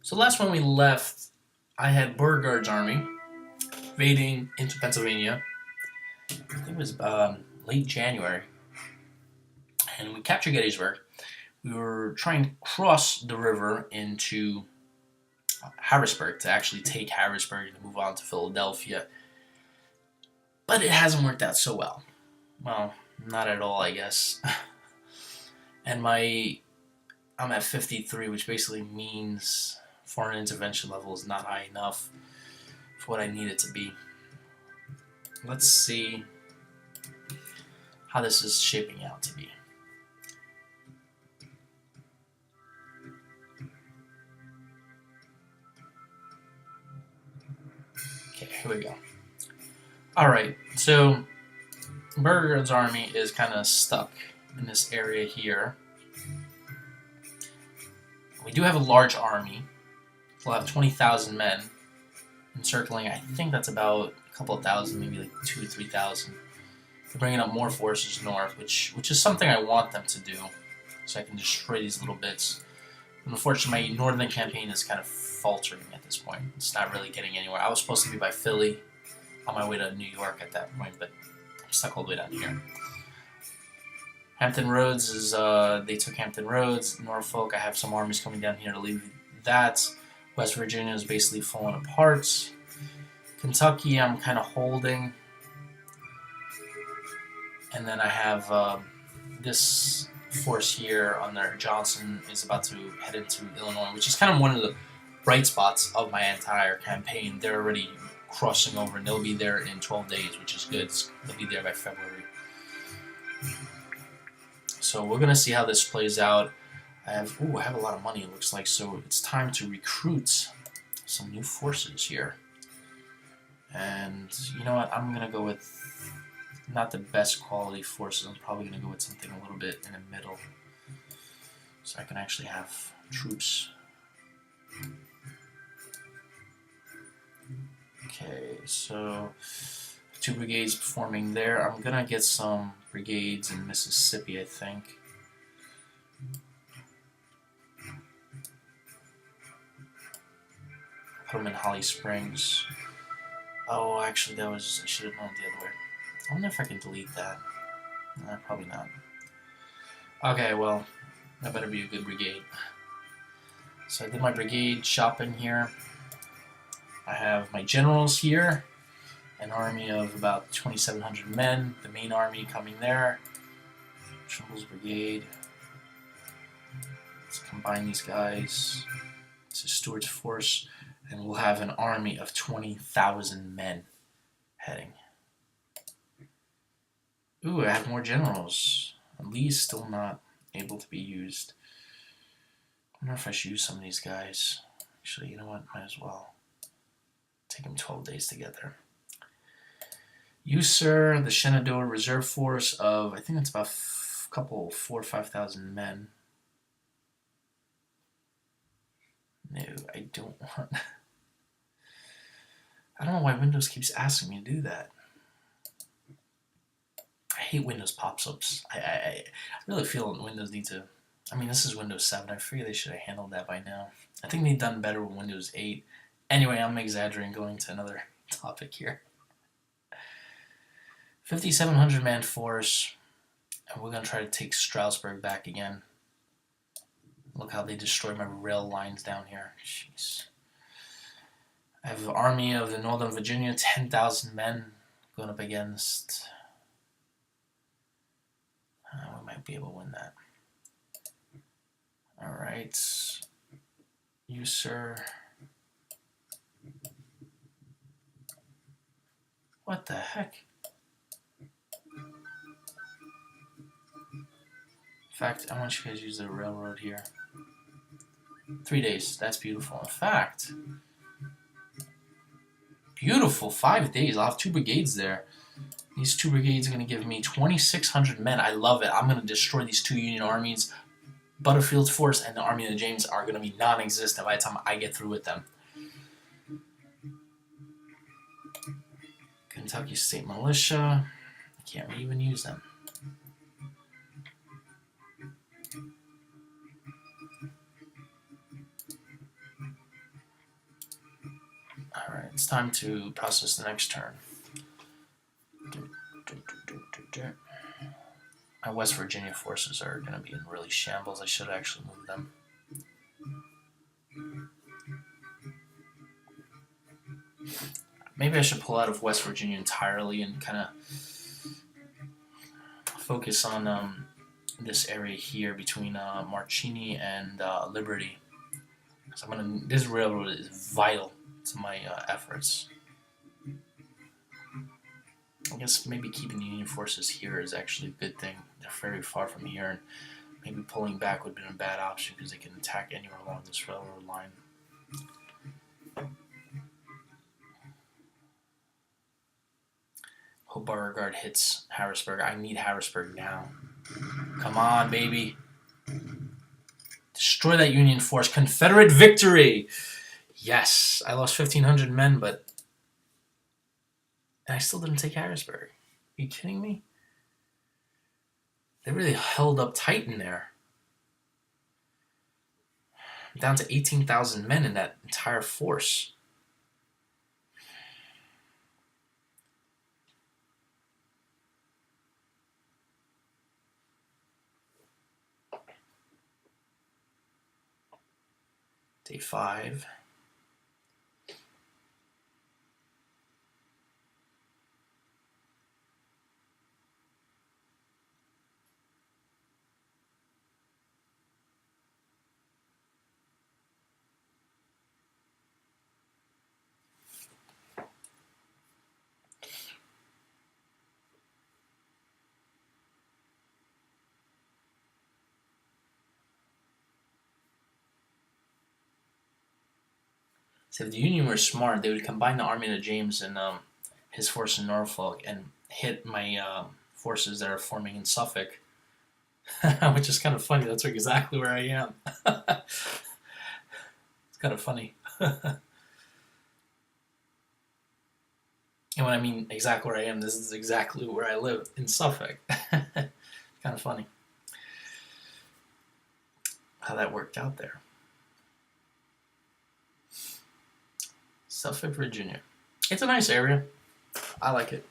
So last when we left, I had Beauregard's army invading into Pennsylvania. I think it was late January, and we captured Gettysburg. We were trying to cross the river into Harrisburg to actually take Harrisburg and move on to Philadelphia, but it hasn't worked out so well. Well, not at all, I guess. And I'm at 53, which basically means foreign intervention level is not high enough for what I need it to be. Let's see how this is shaping out to be. Okay, here we go. Alright, so Beauregard's army is kind of stuck in this area here. We do have a large army. We'll have 20,000 men encircling. I think that's about a couple of thousand, maybe like 2,000 to 3,000. They're bringing up more forces north, which is something I want them to do, so I can destroy these little bits. And unfortunately, my northern campaign is kind of faltering at this point. It's not really getting anywhere. I was supposed to be by Philly, on my way to New York at that point, but I'm stuck all the way down here. Hampton Roads is, they took Hampton Roads. Norfolk, I have some armies coming down here to leave that. West Virginia is basically falling apart. Kentucky, I'm kind of holding. And then I have this force here under Johnson is about to head into Illinois, which is kind of one of the bright spots of my entire campaign. They're already crossing over, and they'll be there in 12 days, which is good. They'll be there by February. So we're gonna see how this plays out. I have a lot of money, it looks like, so it's time to recruit some new forces here. And you know what? I'm gonna go with not the best quality forces. I'm probably gonna go with something a little bit in the middle, so I can actually have troops. Okay, so 2 brigades forming there. I'm gonna get some brigades in Mississippi, I think. Put them in Holly Springs. Oh, actually, I should have known the other way. I wonder if I can delete that. Probably not. Okay, well, that better be a good brigade. So I did my brigade shopping here. I have my generals here, an army of about 2,700 men, the main army coming there. Trimble's brigade. Let's combine these guys. This is Stuart's force, and we'll have an army of 20,000 men heading. Ooh, I have more generals. Lee's still not able to be used. I wonder if I should use some of these guys. Actually, you know what? Might as well. Take them 12 days to get there. You, sir, the Shenandoah Reserve Force of, I think it's about 4,000 or 5,000 men. No, I don't want... I don't know why Windows keeps asking me to do that. I hate Windows pop-ups. I really feel Windows needs to... I mean, this is Windows 7. I figure they should have handled that by now. I think they've done better with Windows 8. Anyway, I'm exaggerating, going to another topic here. 5,700 man force, and we're going to try to take Stroudsburg back again. Look how they destroyed my rail lines down here. Jeez. I have an army of the Northern Virginia, 10,000 men going up against... we might be able to win that. Alright. You, sir... What the heck? In fact, I want you guys to use the railroad here. 3 days. That's beautiful. In fact, beautiful. 5 days. I'll have 2 brigades there. These 2 brigades are going to give me 2,600 men. I love it. I'm going to destroy these 2 Union armies. Butterfield's force and the Army of the James are going to be non-existent by the time I get through with them. Kentucky State Militia. I can't even use them. It's time to process the next turn. My West Virginia forces are going to be in really shambles. I should actually move them. Maybe I should pull out of West Virginia entirely and kind of focus on this area here between Marchini and Liberty. So this railroad is vital to my efforts. I guess maybe keeping the Union forces here is actually a good thing. They're very far from here, and maybe pulling back would have been a bad option because they can attack anywhere along this railroad line. Hope Beauregard hits Harrisburg. I need Harrisburg now. Come on, baby. Destroy that Union force. Confederate victory! Yes, I lost 1,500 men, but I still didn't take Harrisburg. Are you kidding me? They really held up tight in there. I'm down to 18,000 men in that entire force. Day 5. So if the Union were smart, they would combine the Army of James and his force in Norfolk and hit my forces that are forming in Suffolk, which is kind of funny. That's exactly where I am. It's kind of funny. And when I mean exactly where I am, this is exactly where I live, in Suffolk. Kind of funny how that worked out there. Suffolk, Virginia. It's a nice area. I like it.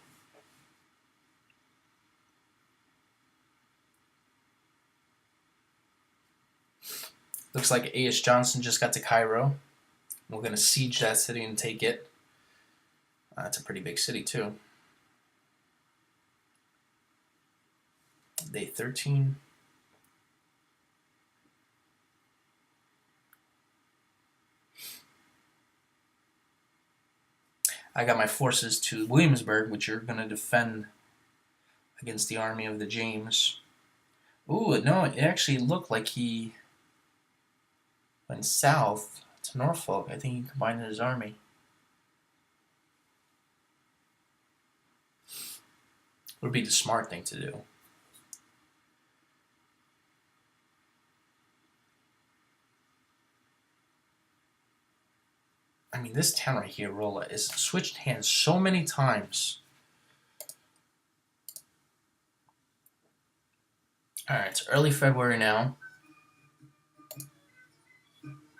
Looks like A.S. Johnson just got to Cairo. We're going to siege that city and take it. It's a pretty big city, too. Day 13. I got my forces to Williamsburg, which are going to defend against the Army of the James. Ooh, no, it actually looked like he went south to Norfolk. I think he combined his army. Would be the smart thing to do. I mean, this town right here, Rolla, is switched hands so many times. Alright, it's early February now.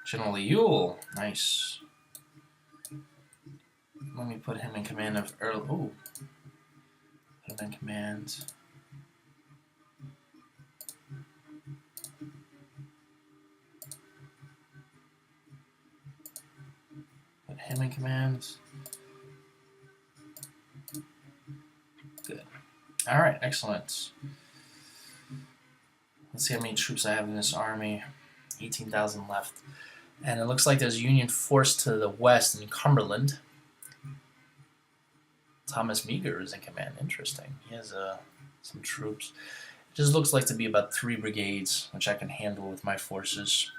General Ewell, nice. Let me put him in command of early. Ooh. Put him in command. Put him in command. Good. Alright, excellent. Let's see how many troops I have in this army. 18,000 left. And it looks like there's a Union force to the west in Cumberland. Thomas Meagher is in command. Interesting. He has some troops. It just looks like to be about 3 brigades, which I can handle with my forces.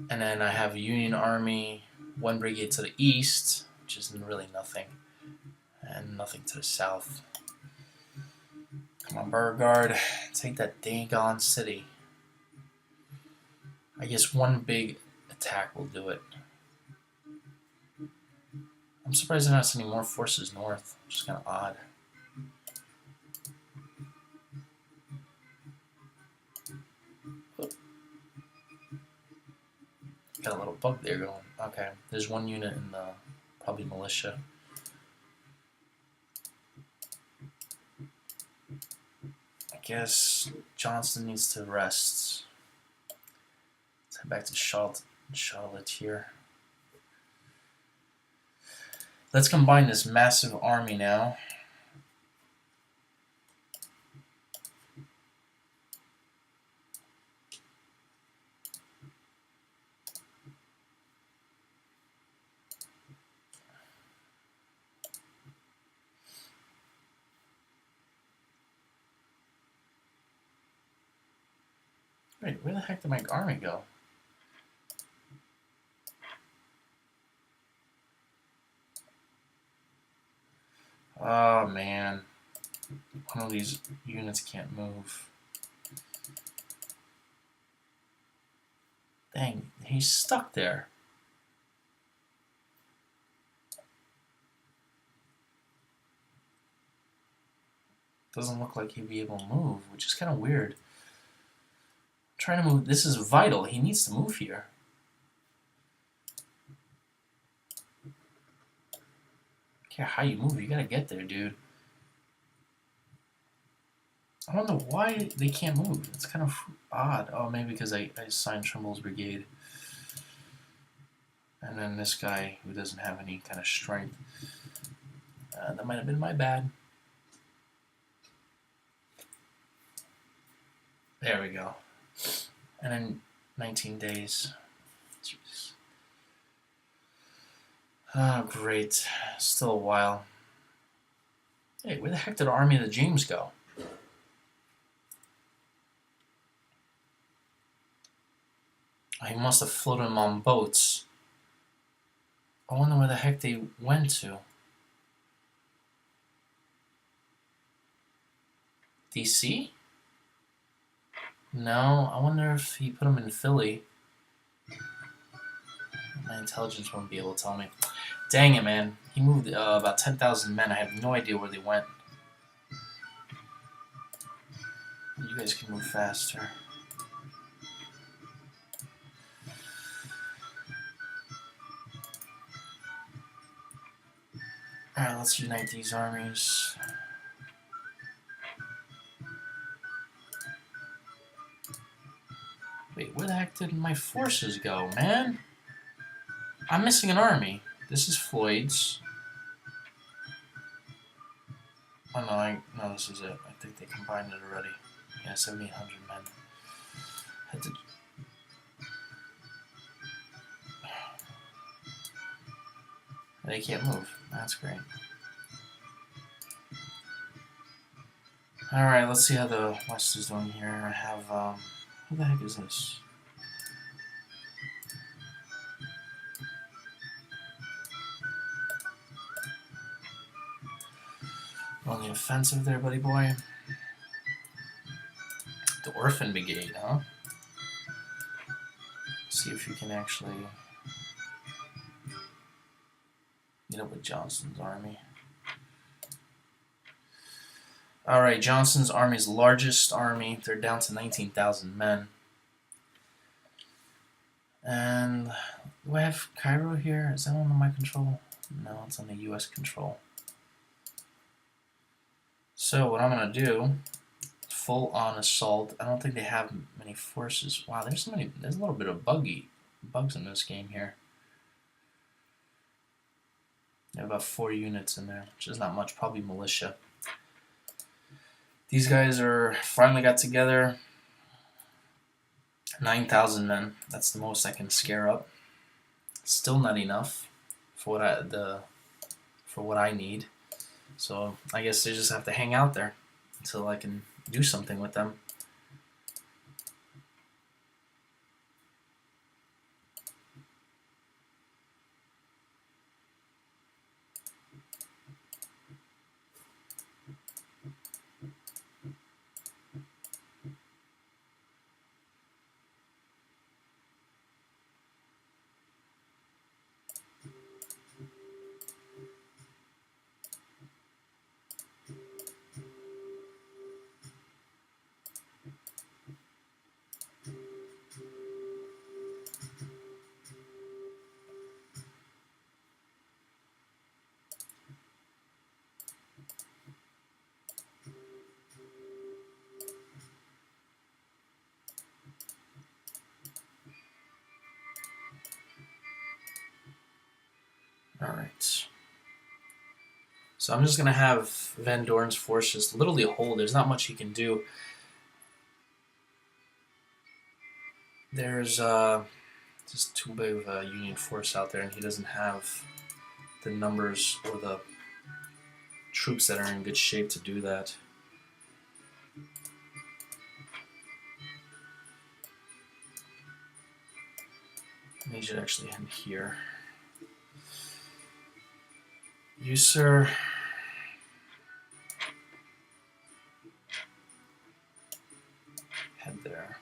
And then I have a Union Army, 1 brigade to the east, which is really nothing. And nothing to the south. Come on, Beauregard. Take that dang city. I guess 1 big attack will do it. I'm surprised they're not sending more forces north, which is kind of odd. Got a little bug there going. Okay, there's one unit in the probably militia. I guess Johnston needs to rest. Let's head back to Charlotte here. Let's combine this massive army now. Wait, where the heck did my army go? Oh man, one of these units can't move. Dang, he's stuck there. Doesn't look like he'd be able to move, which is kind of weird. I'm trying to move. This is vital. He needs to move here. I don't care how you move. You gotta get there, dude. I don't know why they can't move. It's kind of odd. Oh, maybe because I assigned Trimble's brigade. And then this guy who doesn't have any kind of strength. That might have been my bad. There we go. And in 19 days. Jeez. Oh, great. Still a while. Hey, where the heck did the Army of the James go? I must have floated them on boats. I wonder where the heck they went to. DC? No, I wonder if he put them in Philly. My intelligence won't be able to tell me. Dang it, man. He moved about 10,000 men. I have no idea where they went. You guys can move faster. Alright, let's unite these armies. Wait, where the heck did my forces go, man? I'm missing an army. This is Floyd's. Oh no, no, this is it. I think they combined it already. Yeah, 7,800 men. Had to... They can't move. That's great. Alright, let's see how the West is doing here. I have, who the heck is this? On the offensive there, buddy boy. The Orphan Brigade, huh? See if you can actually meet up with Johnston's army. Alright, Johnston's army's largest army. They're down to 19,000 men. And do I have Cairo here? Is that under my control? No, it's under US control. So what I'm going to do, full-on assault. I don't think they have many forces. Wow, there's a little bit of bugs in this game here. They have about 4 units in there, which is not much, probably militia. These guys are finally got together. 9,000 men. That's the most I can scare up. Still not enough for what I need. So I guess they just have to hang out there until I can do something with them. So I'm just going to have Van Doren's force just literally hold. There's not much he can do. There's just too big of a Union force out there, and he doesn't have the numbers or the troops that are in good shape to do that. He should actually end here. You, sir. Head there.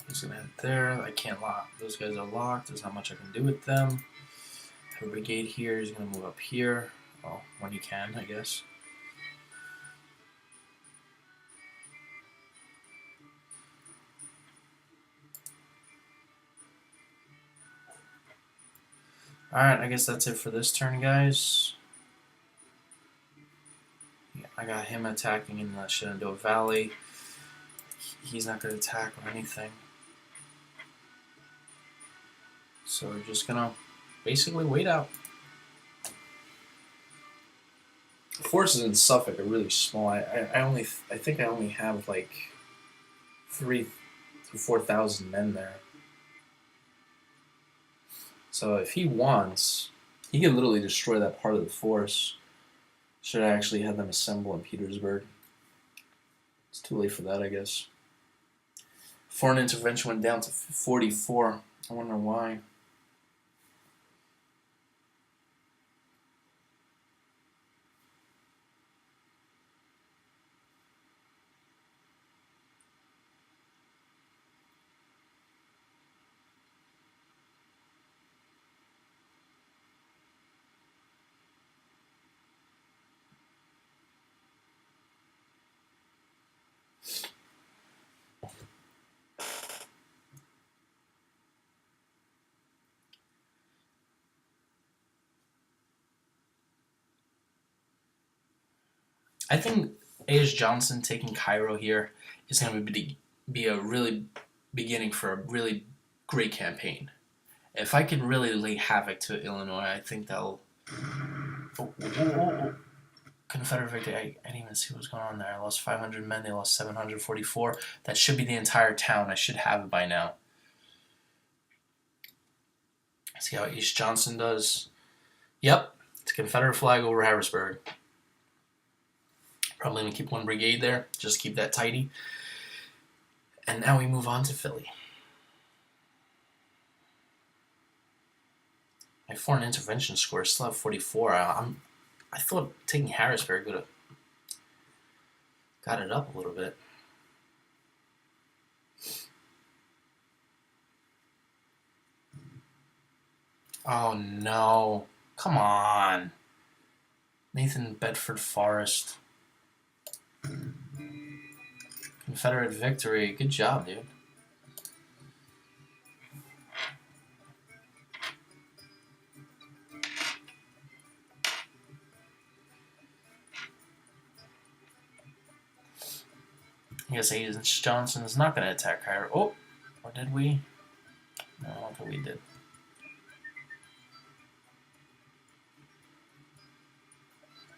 He's gonna head there. I can't lock. Those guys are locked. There's not much I can do with them. Have a brigade here. He's gonna move up here. Well, when he can, I guess. Alright, I guess that's it for this turn, guys. Yeah, I got him attacking in the Shenandoah Valley. He's not going to attack or anything. So we're just going to basically wait out. The forces in Suffolk are really small. I think I only have like 3,000 to 4,000 men there. So if he wants, he can literally destroy that part of the force. Should I actually have them assemble in Petersburg? It's too late for that, I guess. Foreign intervention went down to 44. I wonder why. I think A.S. Johnson taking Cairo here is going to be a really beginning for a really great campaign. If I can really lay havoc to Illinois, I think that'll... Oh. Confederate victory. I didn't even see what was going on there. I lost 500 men. They lost 744. That should be the entire town. I should have it by now. See how East Johnson does. Yep. It's a Confederate flag over Harrisburg. Probably going to keep one brigade there. Just keep that tidy. And now we move on to Philly. My foreign intervention score is still at 44. I thought taking Harrisburg would have got it up a little bit. Oh no. Come on. Nathan Bedford Forrest. Confederate victory. Good job, dude. I guess Agent Johnson is not going to attack Cairo. Oh, or did we? No, I don't think we did.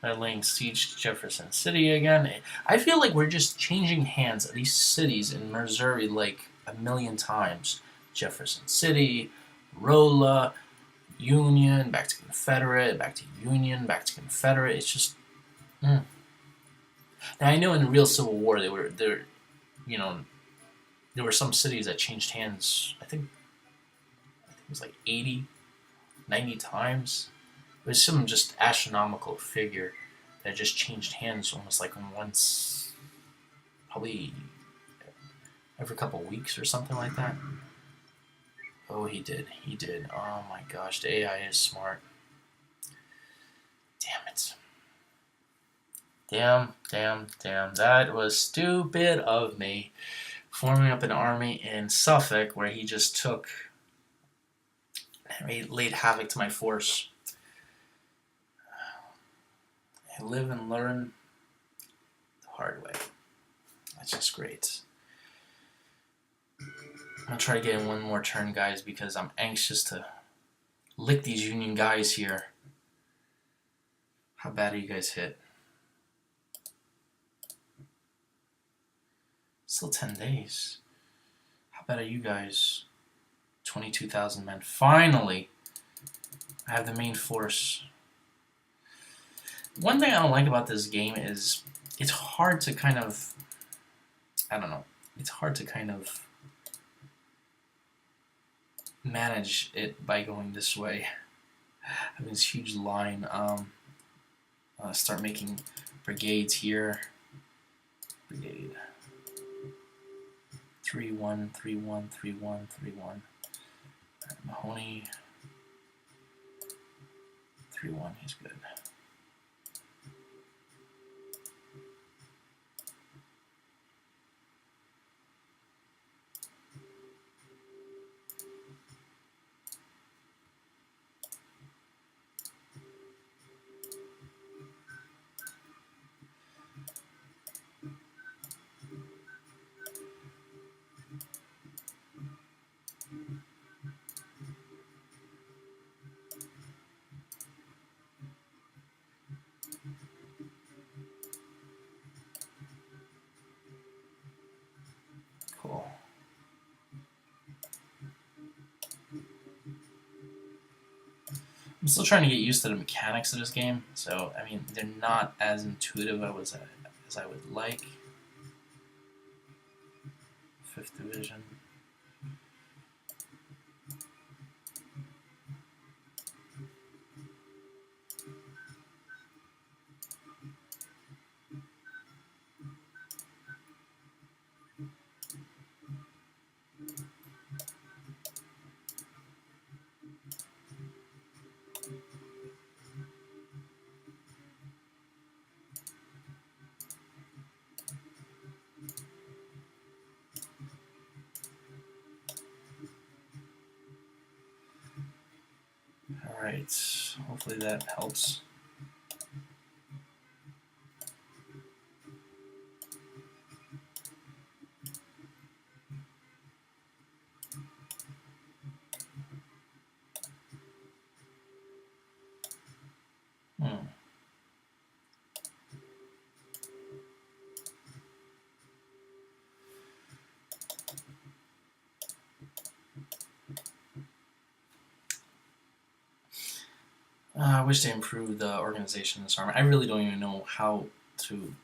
They're laying siege to Jefferson City again. I feel like we're just changing hands at these cities in Missouri like a million times. Jefferson City, Rolla, Union, back to Confederate, back to Union, back to Confederate. It's just... Now I know in the real Civil War there were some cities that changed hands. I think it was like 80, 90 times. It was some just astronomical figure that just changed hands almost like once, probably every couple of weeks or something like that. Oh, he did. Oh my gosh, the AI is smart. Damn it. Damn. That was stupid of me. Forming up an army in Suffolk where he just took and laid havoc to my force. I live and learn the hard way. That's just great. I'm gonna try to get in one more turn, guys, because I'm anxious to lick these Union guys here. How bad are you guys hit? Still 10 days. How bad are you guys? 22,000 men. Finally, I have the main force. One thing I don't like about this game is it's hard to kind of, I don't know, it's hard to kind of manage it by going this way. Having this huge line. Start making brigades here. Brigade. 3-1, 3-1, 3-1, 3-1. Mahoney. 3-1, he's good. Cool. I'm still trying to get used to the mechanics of this game, so I mean they're not as intuitive as I would like. 5th Division. Alright, hopefully that helps. I wish they improved the organization of this army. I really don't even know how to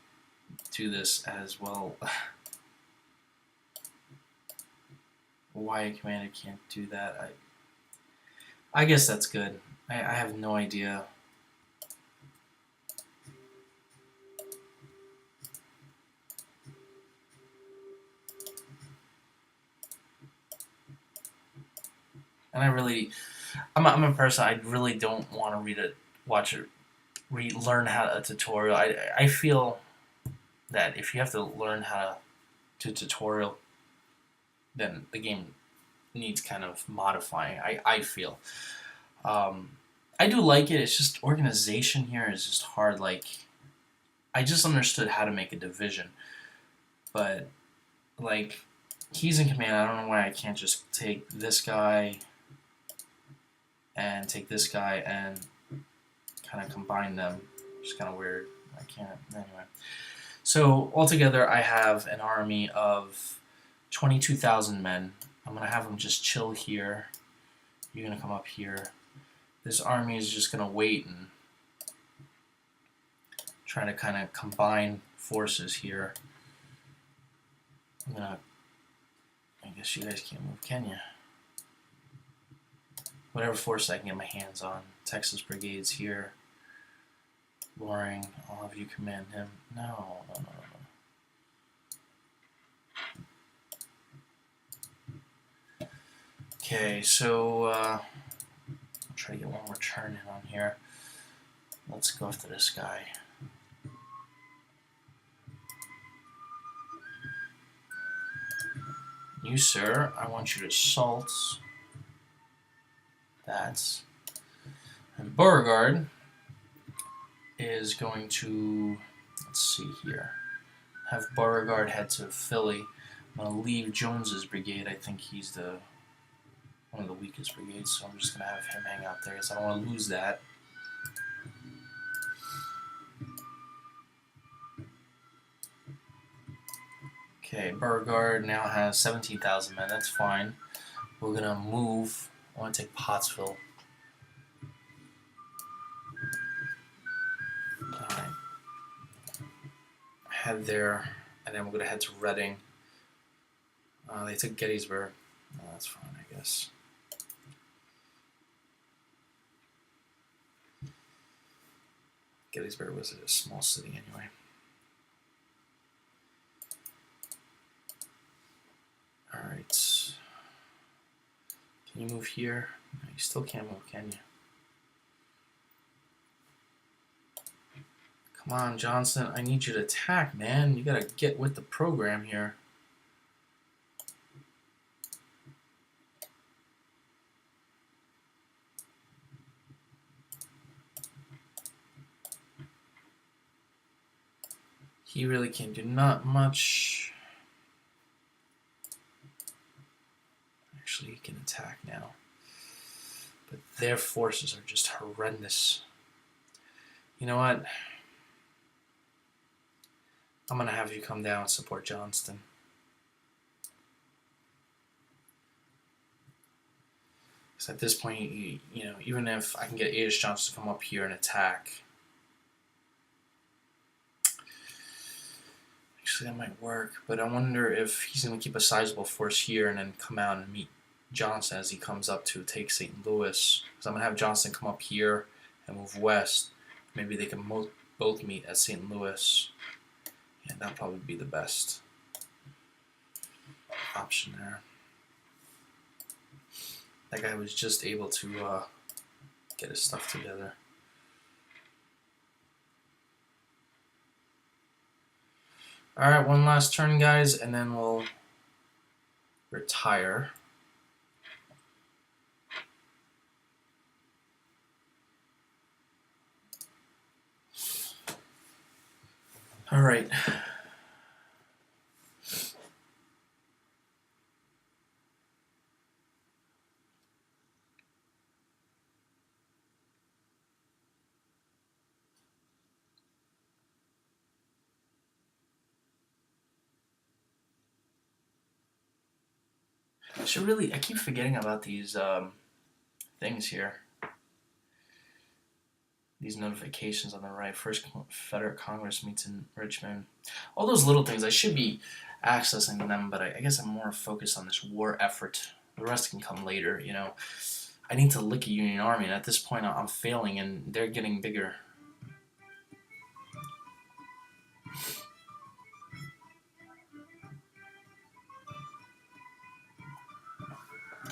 do this as well. Why a commander can't do that? I guess that's good. I have no idea. And I'm a person, I really don't want to read it, watch it, learn how a tutorial. I feel that if you have to learn how to tutorial, then the game needs kind of modifying. I feel. I do like it. It's just organization here is just hard. Like, I just understood how to make a division, but like he's in command. I don't know why I can't just take this guy and take this guy and kind of combine them. It's kind of weird. I can't. Anyway. So altogether, I have an army of 22,000 men. I'm going to have them just chill here. You're going to come up here. This army is just going to wait and try to kind of combine forces here. I guess you guys can't move, can you? Whatever force I can get my hands on. Texas Brigades here. Loring, all of you command him. No. Okay, so I'll try to get one more turn in on here. Let's go after this guy. You, sir, I want you to assault that. And Beauregard is going to, let's see here, have Beauregard head to Philly. I'm gonna leave Jones's brigade. I think he's one of the weakest brigades, so I'm just gonna have him hang out there because I don't want to lose that. Okay, Beauregard now has 17,000 men. That's fine. We're gonna move. I want to take Pottsville. Alright. Head there, and then we're gonna head to Reading. They took Gettysburg. Oh, that's fine, I guess. Gettysburg was a small city anyway. Alright. Can you move here? No, you still can't move, can you? Come on, Johnson. I need you to attack, man. You gotta get with the program here. He really can't do not much. Actually, he can attack now. But their forces are just horrendous. You know what? I'm going to have you come down and support Johnston. Because at this point, you know, even if I can get Adish Johnson to come up here and attack, actually that might work. But I wonder if he's going to keep a sizable force here and then come out and meet Johnson as he comes up to take St. Louis. Because I'm going to have Johnson come up here and move west. Maybe they can both meet at St. Louis. Yeah, that'll probably be the best option there. That guy was just able to get his stuff together. Alright, one last turn, guys, and then we'll retire. Alright. I keep forgetting about these things here. These notifications on the right. First Confederate Congress meets in Richmond. All those little things, I should be accessing them, but I guess I'm more focused on this war effort. The rest can come later, you know. I need to lick a Union Army, and at this point I'm failing, and they're getting bigger.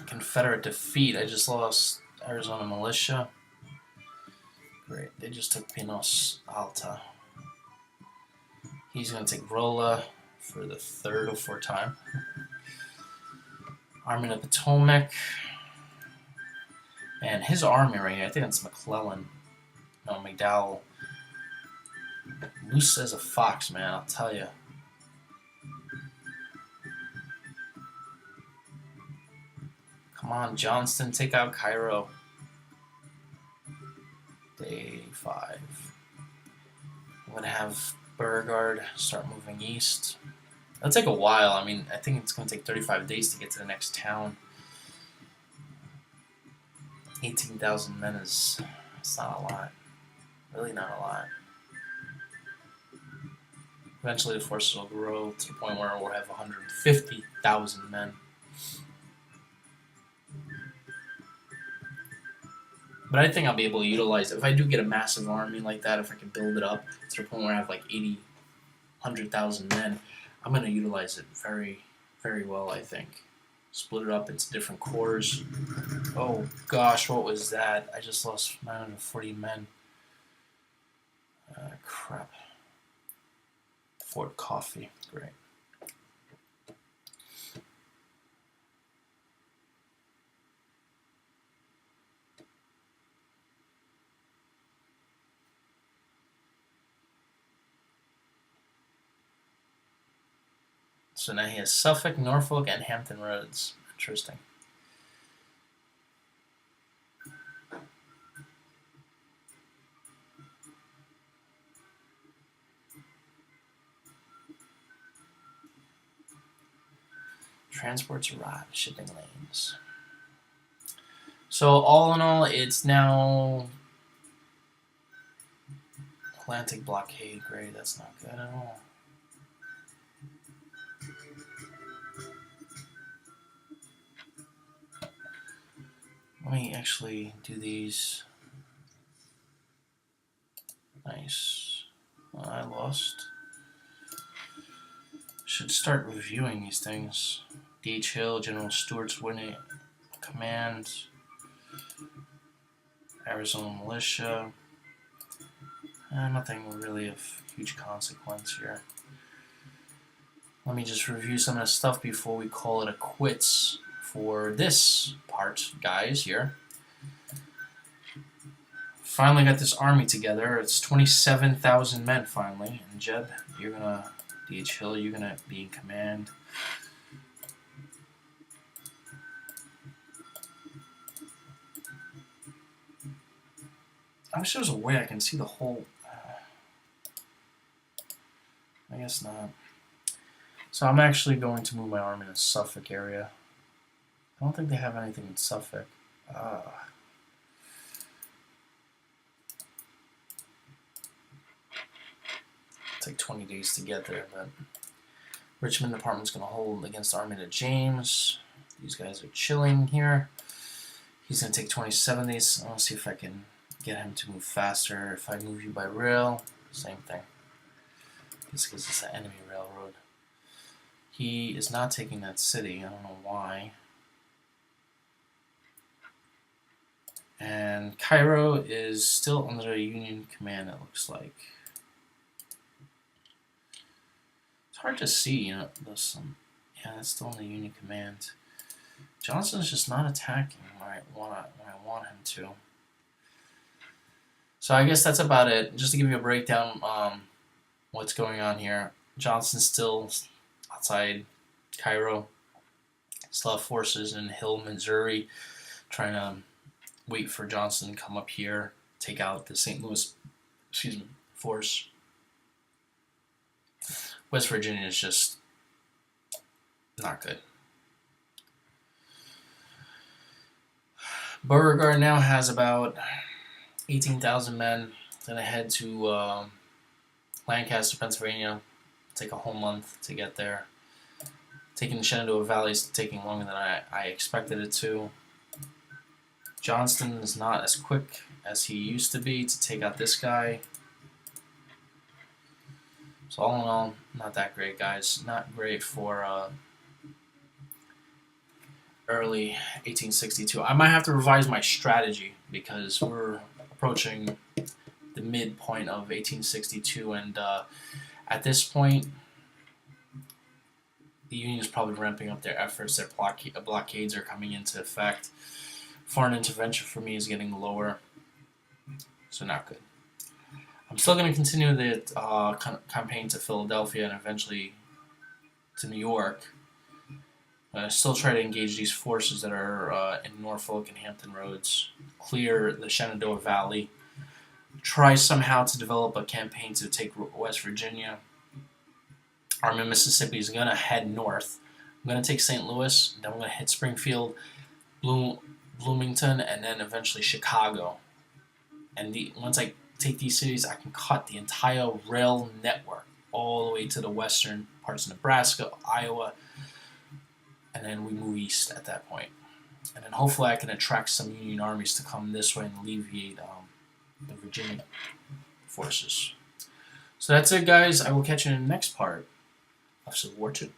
Confederate defeat. I just lost Arizona Militia. Great. They just took Pinos Alta. He's going to take Rolla for the third or fourth time. Army of the Potomac. And his army right here, I think that's McClellan. No, McDowell. Loose as a fox, man, I'll tell you. Come on, Johnston, take out Cairo. Day 5. I'm going to have Beauregard start moving east. It'll take a while. I mean, I think it's going to take 35 days to get to the next town. 18,000 men is not a lot. Really not a lot. Eventually the forces will grow to the point where we'll have 150,000 men. But I think I'll be able to utilize it. If I do get a massive army like that, if I can build it up to the point where I have like 100,000 men, I'm going to utilize it very, very well, I think. Split it up into different corps. Oh gosh, what was that? I just lost 940 men. Crap. Fort Coffee. Great. So now he has Suffolk, Norfolk, and Hampton Roads. Interesting. Transports arrive, shipping lanes. So all in all, it's now Atlantic blockade. Great, that's not good at all. Let me actually do these. Nice. Well, I lost. Should start reviewing these things. D.H. Hill, General Stewart's winning command. Arizona militia. Nothing really of huge consequence here. Let me just review some of the stuff before we call it a quits for this part, guys, here. Finally got this army together. It's 27,000 men, finally. And Jeb, you're gonna... D.H. Hill, you're gonna be in command. I wish there was a way I can see the whole... I guess not. So I'm actually going to move my army to Suffolk area. I don't think they have anything in Suffolk. It's like 20 days to get there, but Richmond Department's going to hold against the Army of James. These guys are chilling here. He's going to take 27 days. I want to see if I can get him to move faster. If I move you by rail, same thing. This because it's an enemy railroad. He is not taking that city. I don't know why. And Cairo is still under Union command, it looks like. It's hard to see, you know. There's some, yeah, it's still under Union command. Johnson's just not attacking when I want him to. So I guess that's about it. Just to give you a breakdown, what's going on here. Johnson's still outside Cairo. Still have forces in Hill, Missouri, trying to wait for Johnson to come up here, take out the St. Louis, force. West Virginia is just not good. Beauregard now has about 18,000 men. Then head to Lancaster, Pennsylvania. Take a whole month to get there. Taking the Shenandoah Valley is taking longer than I expected it to. Johnston is not as quick as he used to be to take out this guy. So all in all, not that great, guys. Not great for early 1862. I might have to revise my strategy because we're approaching the midpoint of 1862, and at this point, the Union is probably ramping up their efforts. Their blockades are coming into effect. Foreign intervention for me is getting lower, so not good. I'm still going to continue the campaign to Philadelphia and eventually to New York. I still try to engage these forces that are in Norfolk and Hampton Roads, clear the Shenandoah Valley, try somehow to develop a campaign to take West Virginia. Army of Mississippi is going to head north. I'm going to take St. Louis, then I'm going to hit Springfield, Bloomington, and then eventually Chicago. And once I take these cities, I can cut the entire rail network all the way to the western parts of Nebraska, Iowa, and then we move east at that point. And then hopefully I can attract some Union armies to come this way and alleviate the Virginia forces. So that's it, guys. I will catch you in the next part of Civil War II.